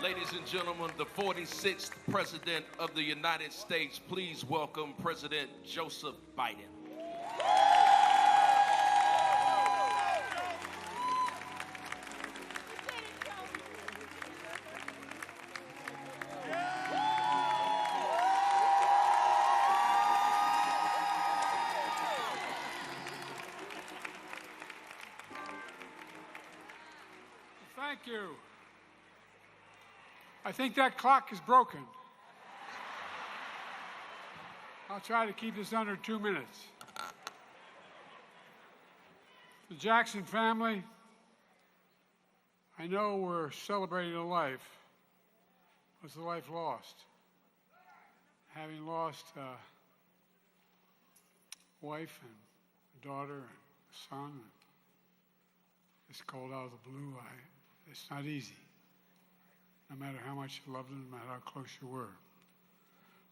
Ladies and gentlemen, the 46th President of the United States, please welcome President Joseph Biden. Thank you. I think that clock is broken. I'll try to keep this under 2 minutes. The Jackson family, I know we're celebrating a life. What's the life lost? Having lost a wife and a daughter and a son. It's called out of the blue. It's not easy. No matter how much you loved them, no matter how close you were.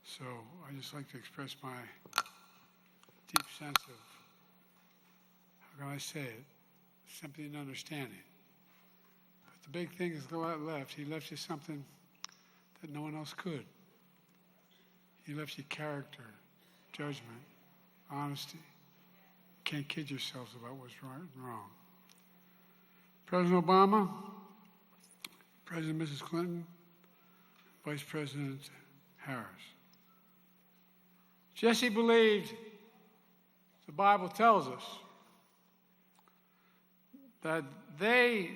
So I just like to express my deep sense of, how can I say it, sympathy and understanding. But the big thing is left. He left you something that no one else could. He left you character, judgment, honesty. You can't kid yourselves about what's right and wrong. President Obama, President Mrs. Clinton, Vice President Harris. Jesse believed, the Bible tells us, that they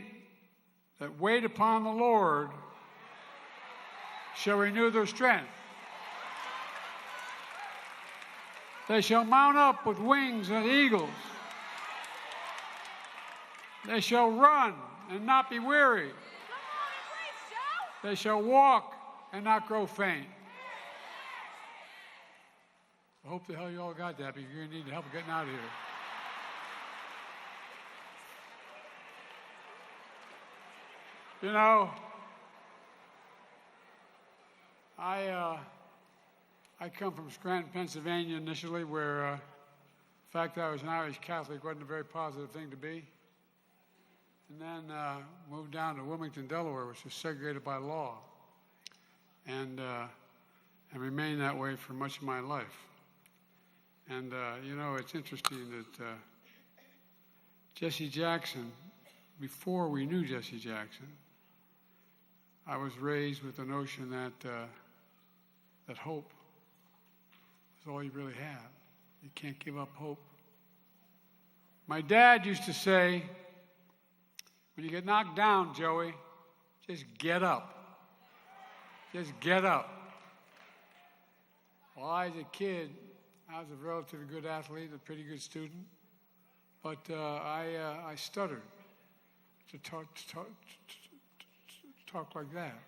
that wait upon the Lord shall renew their strength. They shall mount up with wings as eagles. They shall run and not be weary. They shall walk and not grow faint. I hope the hell you all got that, because you're going to need help getting out of here. You know, I come from Scranton, Pennsylvania initially, where the fact that I was an Irish Catholic wasn't a very positive thing to be. And then moved down to Wilmington, Delaware, which was segregated by law, and remained that way for much of my life. And you know, it's interesting that Jesse Jackson, before we knew Jesse Jackson, I was raised with the notion that that hope is all you really have. You can't give up hope. My dad used to say, when you get knocked down, Joey, just get up. Just get up. Well, I was a kid. I was a relatively good athlete, a pretty good student, but I stuttered to talk like that.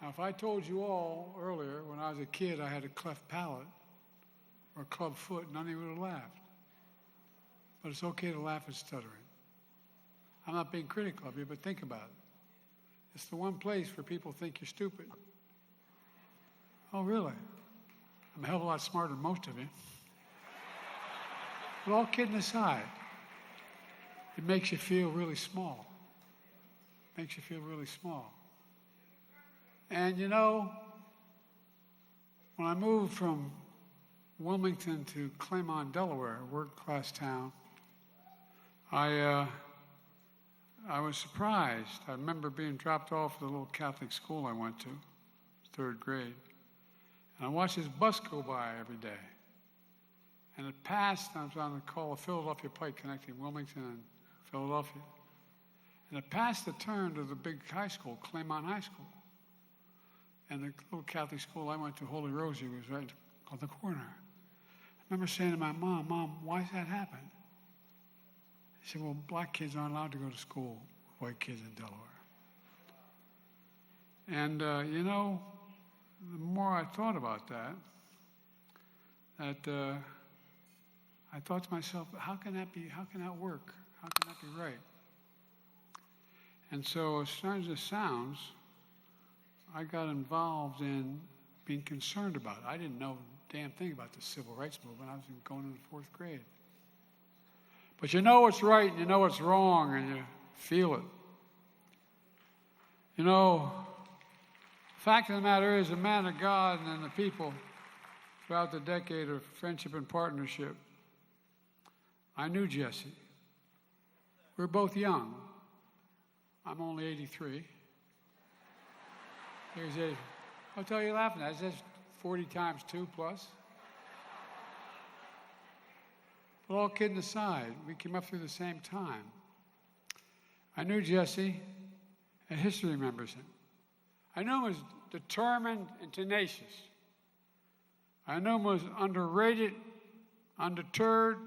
Now, if I told you all earlier, when I was a kid, I had a cleft palate or a club foot, none of you would have laughed. But it's okay to laugh at stuttering. I'm not being critical of you, but think about it. It's the one place where people think you're stupid. Oh, really? I'm a hell of a lot smarter than most of you. But all kidding aside, it makes you feel really small. Makes you feel really small. And you know, when I moved from Wilmington to Claymont, Delaware, a working-class town, I was surprised. I remember being dropped off at the little Catholic school I went to, 3rd grade. And I watched this bus go by every day. And it passed, I was on the call of Philadelphia Pike connecting Wilmington and Philadelphia. And it passed the turn to the big high school, Claymont High School. And the little Catholic school I went to, Holy Rosie, was right on the corner. I remember saying to my mom, "Mom, why does that happen?" She said, "Well, black kids aren't allowed to go to school with white kids in Delaware." And, you know, the more I thought about that, I thought to myself, how can that be? How can that work? How can that be right? And so, as strange as it sounds, I got involved in being concerned about it. I didn't know a damn thing about the civil rights movement. I was going into 4th grade. But you know what's right and you know what's wrong and you feel it. You know, the fact of the matter is, the man of God and the people throughout the decade of friendship and partnership, I knew Jesse. We were both young. I'm only 83. Here's 80. I'll tell you laughing at. That's 40 times 2 plus. But all kidding aside, we came up through the same time. I knew Jesse, and history remembers him. I knew him was determined and tenacious. I knew him was underrated, undeterred,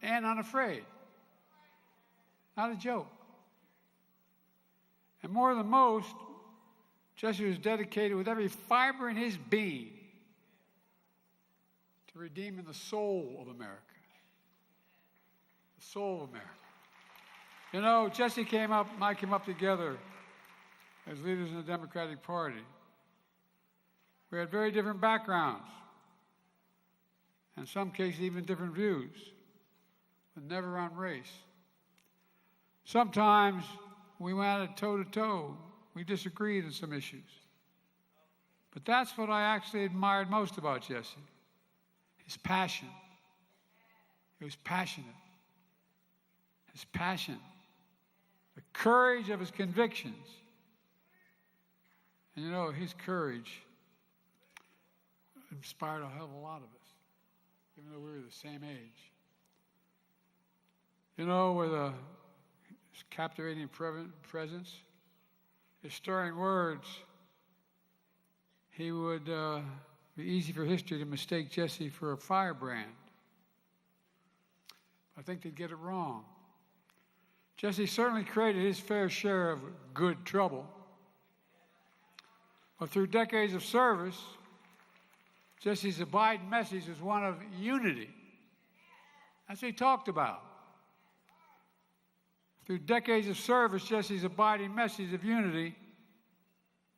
and unafraid. Not a joke. And more than most, Jesse was dedicated with every fiber in his being to redeeming the soul of America. The soul of America. You know, Jesse came up, and I came up together as leaders in the Democratic Party. We had very different backgrounds, in some cases even different views, but never on race. Sometimes we went at it toe-to-toe. We disagreed on some issues. But that's what I actually admired most about Jesse, his passion. He was passionate. His passion, the courage of his convictions. And you know, his courage inspired a hell of a lot of us, even though we were the same age. You know, with his captivating presence, his stirring words, he would be easy for history to mistake Jesse for a firebrand. I think they'd get it wrong. Jesse certainly created his fair share of good trouble. But through decades of service, Jesse's abiding message is one of unity. That's what he talked about. Through decades of service, Jesse's abiding message of unity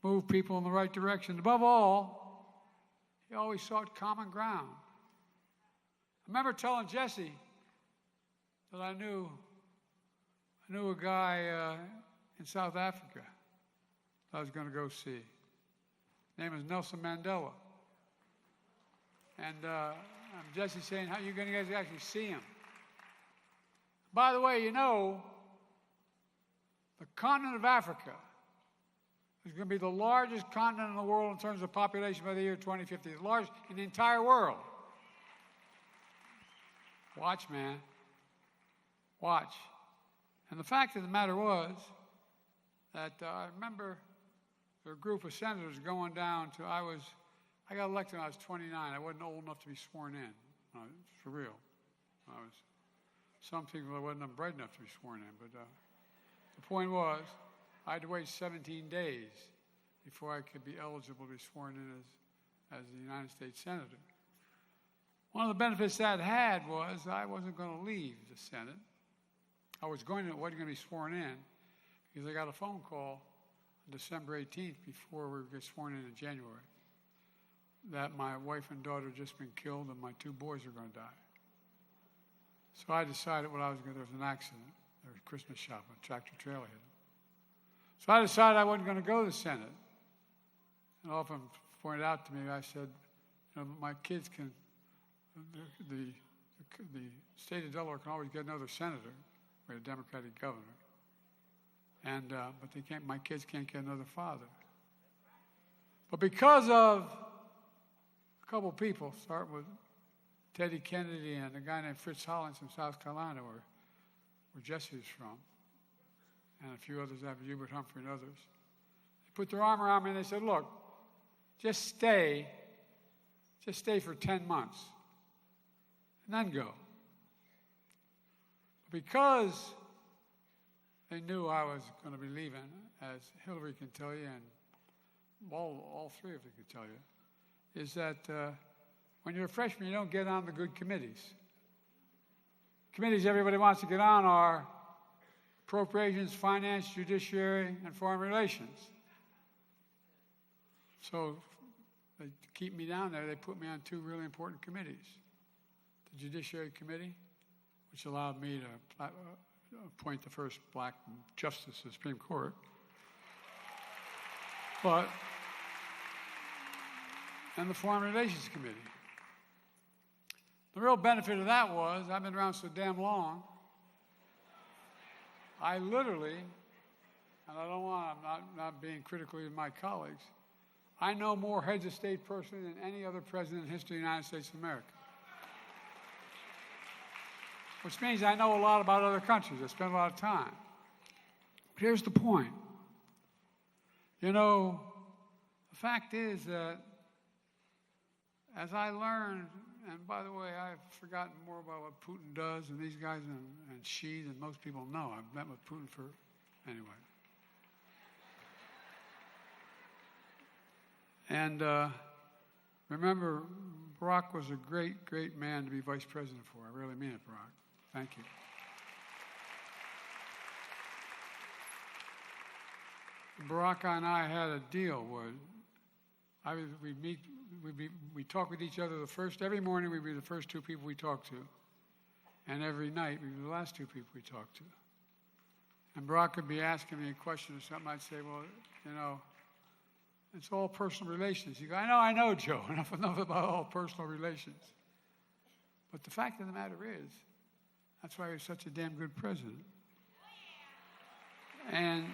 moved people in the right direction. Above all, he always sought common ground. I remember telling Jesse that I knew a guy in South Africa I was going to go see. His name is Nelson Mandela. And Jesse saying, how are you going to guys actually see him? By the way, you know, the continent of Africa is going to be the largest continent in the world in terms of population by the year 2050, the largest in the entire world. Watch, man. Watch. And the fact of the matter was that I remember there were a group of senators going down to, I got elected when I was 29. I wasn't old enough to be sworn in. No, for real. Some people I wasn't bright enough to be sworn in, but the point was, I had to wait 17 days before I could be eligible to be sworn in as the United States Senator. One of the benefits that had was I wasn't going to leave the Senate. I wasn't going to be sworn in because I got a phone call on December 18th before we would get sworn in January that my wife and daughter had just been killed and my 2 boys were going to die. So I decided what I was going to do. There was an accident. There was a Christmas shop, a tractor trailer hit them. So I decided I wasn't going to go to the Senate. And often pointed out to me, I said, you know, my kids can, the state of Delaware can always get another senator. We had a Democratic governor. And, but they can't, my kids can't get another father. But because of a couple people, starting with Teddy Kennedy and a guy named Fritz Hollins from South Carolina, where Jesse was from, and a few others, Hubert Humphrey and others, they put their arm around me and they said, look, just stay for 10 months, and then go. Because they knew I was going to be leaving, as Hillary can tell you, and all 3 of you can tell you, is that when you're a freshman, you don't get on the good committees. Committees everybody wants to get on are appropriations, finance, judiciary, and foreign relations. So to keep me down there, they put me on 2 really important committees. The Judiciary Committee, which allowed me to appoint the first black justice to the Supreme Court. But, and the Foreign Relations Committee. The real benefit of that was, I've been around so damn long, I literally, and I don't want, I'm not being critical of my colleagues, I know more heads of state personally than any other president in history of the United States of America. Which means I know a lot about other countries. I spend a lot of time. But here's the point. You know, the fact is that as I learned, and by the way, I've forgotten more about what Putin does and these guys and Xi than most people know. I've met with Putin for, anyway. And remember, Barack was a great, great man to be vice president for. I really mean it, Barack. Thank you. Barack and I had a deal where we'd talk with each other every morning we'd be the first two people we talked to. And every night we'd be the last two people we talked to. And Barack would be asking me a question or something. I'd say, well, you know, it's all personal relations. He'd go, I know, Joe. Enough about all personal relations. But the fact of the matter is, that's why he was such a damn good president. And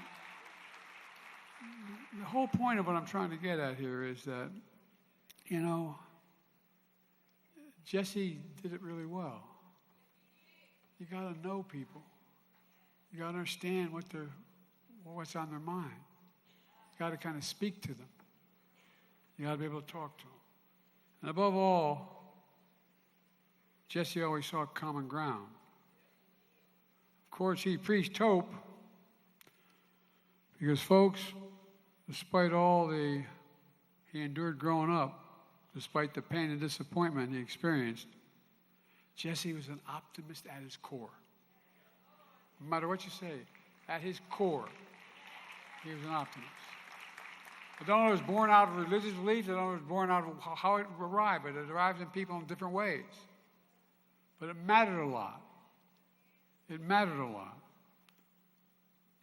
the whole point of what I'm trying to get at here is that, you know, Jesse did it really well. You got to know people. You got to understand what's on their mind. You got to kind of speak to them. You got to be able to talk to them. And above all, Jesse always saw common ground. Of course, he preached hope because, folks, despite all he endured growing up, despite the pain and disappointment he experienced, Jesse was an optimist at his core. No matter what you say, at his core, he was an optimist. I don't know if it was born out of religious beliefs. I don't know if it was born out of how it arrived, but it arrives in people in different ways. But it mattered a lot. It mattered a lot.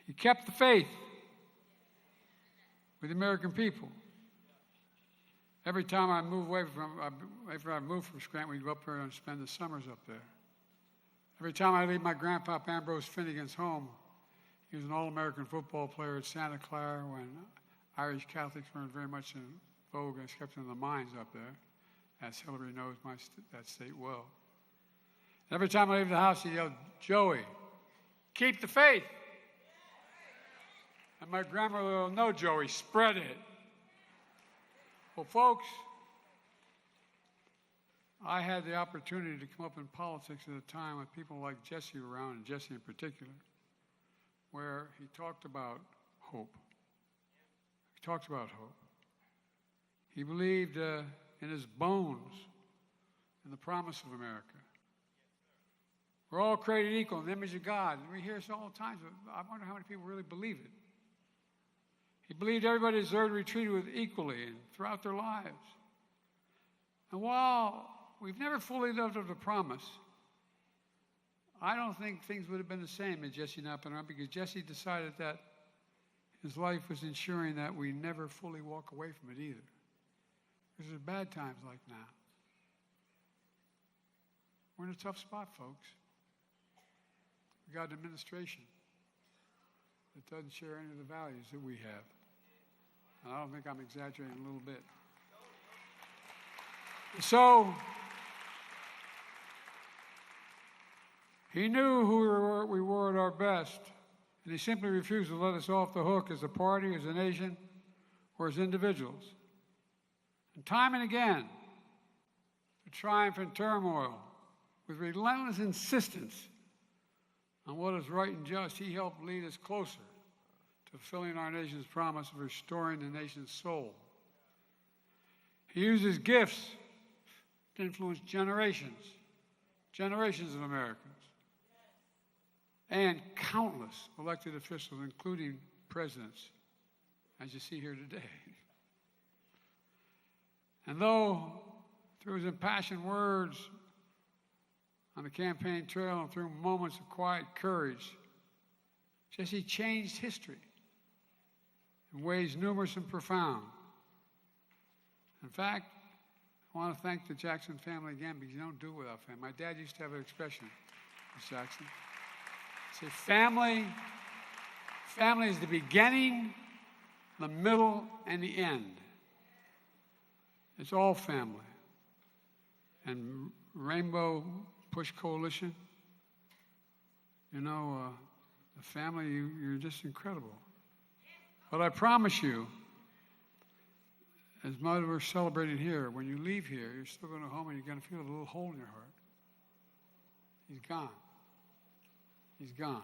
He kept the faith with the American people. Every time I moved after I moved from Scranton, we'd go up there and spend the summers up there. Every time I leave my grandpa Ambrose Finnegan's home, he was an All-American football player at Santa Clara when Irish Catholics weren't very much in vogue and kept in the mines up there, as Hillary knows that state well. Every time I leave the house, he yelled, Joey, keep the faith. And my grandmother will no, Joey, spread it. Well, folks, I had the opportunity to come up in politics at a time with people like Jesse around, and Jesse in particular, where he talked about hope. He talked about hope. He believed in his bones in the promise of America. We're all created equal in the image of God. And we hear this all the time. I wonder how many people really believe it. He believed everybody deserved to be treated with equally and throughout their lives. And while we've never fully lived up to the promise, I don't think things would have been the same had Jesse not been around, because Jesse decided that his life was ensuring that we never fully walk away from it either. Because there's bad times like now. We're in a tough spot, folks. We got an administration that doesn't share any of the values that we have. And I don't think I'm exaggerating a little bit. So, he knew who we were at our best, and he simply refused to let us off the hook as a party, as a nation, or as individuals. And time and again, through triumph and turmoil, with relentless insistence on what is right and just, he helped lead us closer to fulfilling our nation's promise of restoring the nation's soul. He used his gifts to influence generations of Americans, and countless elected officials, including presidents, as you see here today. And though through his impassioned words on the campaign trail and through moments of quiet courage, Jesse changed history in ways numerous and profound. In fact, I want to thank the Jackson family again because you don't do it without family. My dad used to have an expression, Miss Jackson. Say, family is the beginning, the middle, and the end. It's all family. And Rainbow Push Coalition, you know, the family, you're just incredible. But I promise you, as much as we're celebrating here, when you leave here, you're still going to go home and you're going to feel a little hole in your heart. He's gone. He's gone.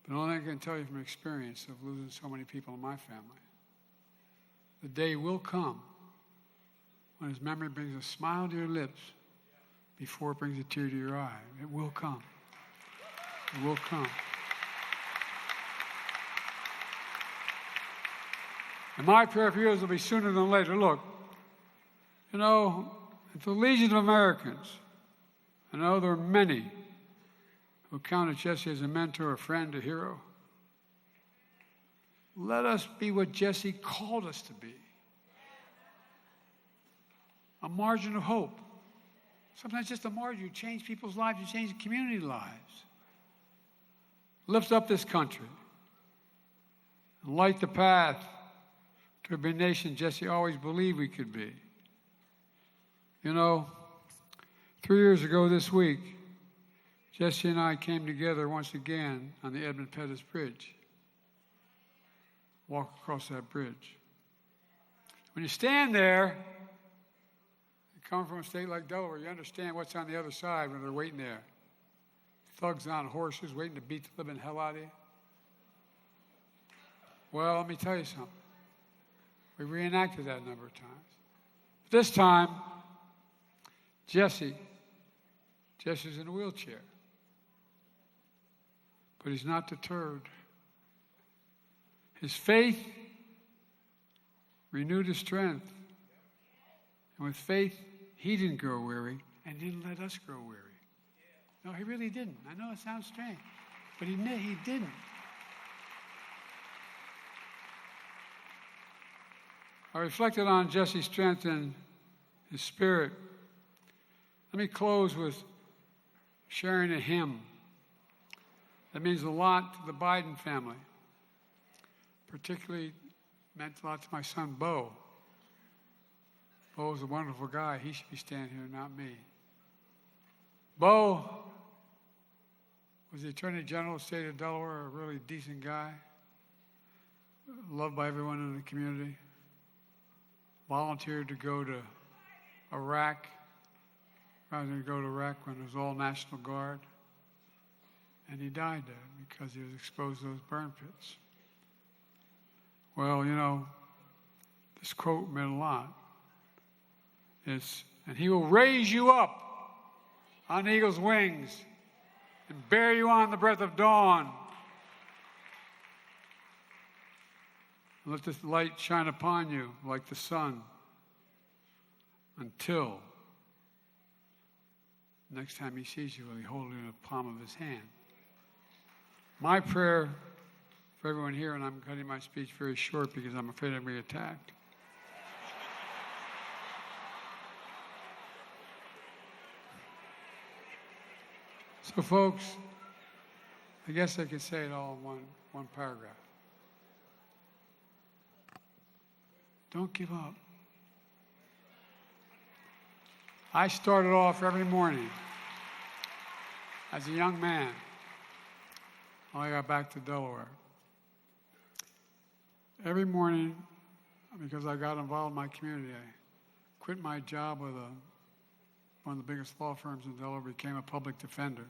But only I can tell you from experience of losing so many people in my family, the day will come when his memory brings a smile to your lips before it brings a tear to your eye. It will come. It will come. And my prayer for you is it'll be sooner than later. Look, you know, at the Legion of Americans, I know there are many who counted Jesse as a mentor, a friend, a hero. Let us be what Jesse called us to be. A margin of hope. Sometimes just a margin. You change people's lives. You change community lives. Lift up this country. And light the path to be a nation Jesse always believed we could be. You know, 3 years ago this week, Jesse and I came together once again on the Edmund Pettus Bridge. Walk across that bridge. When you stand there, you come from a state like Delaware, you understand what's on the other side when they're waiting there. Thugs on horses waiting to beat the living hell out of you. Well, let me tell you something. We reenacted that a number of times. But this time, Jesse's in a wheelchair. But he's not deterred. His faith renewed his strength. And with faith, he didn't grow weary and didn't let us grow weary. No, he really didn't. I know it sounds strange, but he didn't. I reflected on Jesse's strength and his spirit. Let me close with sharing a hymn that means a lot to the Biden family. Particularly meant a lot to my son, Bo. Bo is a wonderful guy. He should be standing here, not me. Bo was the Attorney General of the state of Delaware, a really decent guy, loved by everyone in the community. Volunteered to go to Iraq. I was going to go to Iraq when it was all National Guard. And he died there because he was exposed to those burn pits. Well, you know, this quote meant a lot. It's, and he will raise you up on eagle's wings and bear you on the breath of dawn. And let this light shine upon you like the sun until next time he sees you, will he hold you in the palm of his hand. My prayer for everyone here, and I'm cutting my speech very short because I'm afraid I'm going to be attacked. So, folks, I guess I could say it all in one paragraph. Don't give up. I started off every morning as a young man when I got back to Delaware. Every morning, because I got involved in my community, I quit my job with one of the biggest law firms in Delaware, became a public defender.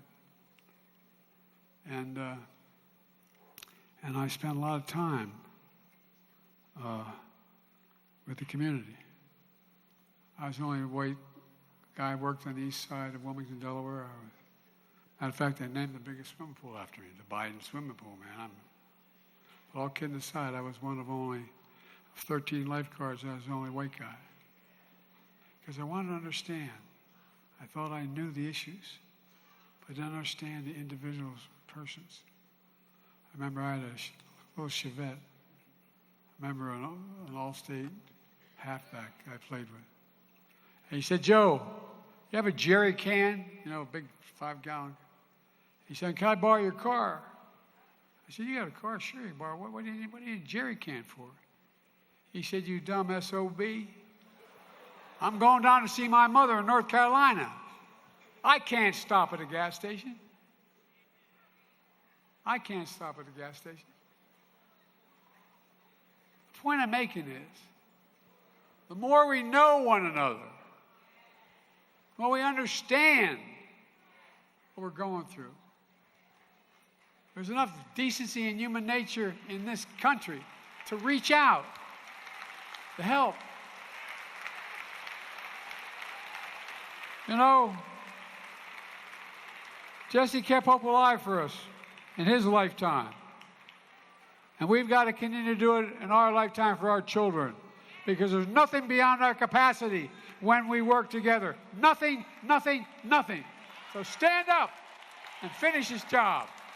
And I spent a lot of time with the community. I was the only white guy who worked on the east side of Wilmington, Delaware. Matter of fact, they named the biggest swimming pool after me, the Biden swimming pool, man. But all kidding aside, I was one of only 13 lifeguards. I was the only white guy. Because I wanted to understand. I thought I knew the issues, but I didn't understand the individuals, persons. I remember I had a little Chevette, member of an all-state halfback I played with. And he said, Joe, you have a jerry can? You know, a big 5-gallon. He said, can I borrow your car? I said, you got a car? Sure, you can borrow. What do you need a jerry can for? He said, you dumb SOB. I'm going down to see my mother in North Carolina. I can't stop at a gas station. I can't stop at a gas station. The point I'm making is, the more we know one another, the more we understand what we're going through. There's enough decency and human nature in this country to reach out, to help. You know, Jesse kept hope alive for us in his lifetime. And we've got to continue to do it in our lifetime for our children, because there's nothing beyond our capacity when we work together. Nothing, nothing, nothing. So stand up and finish this job.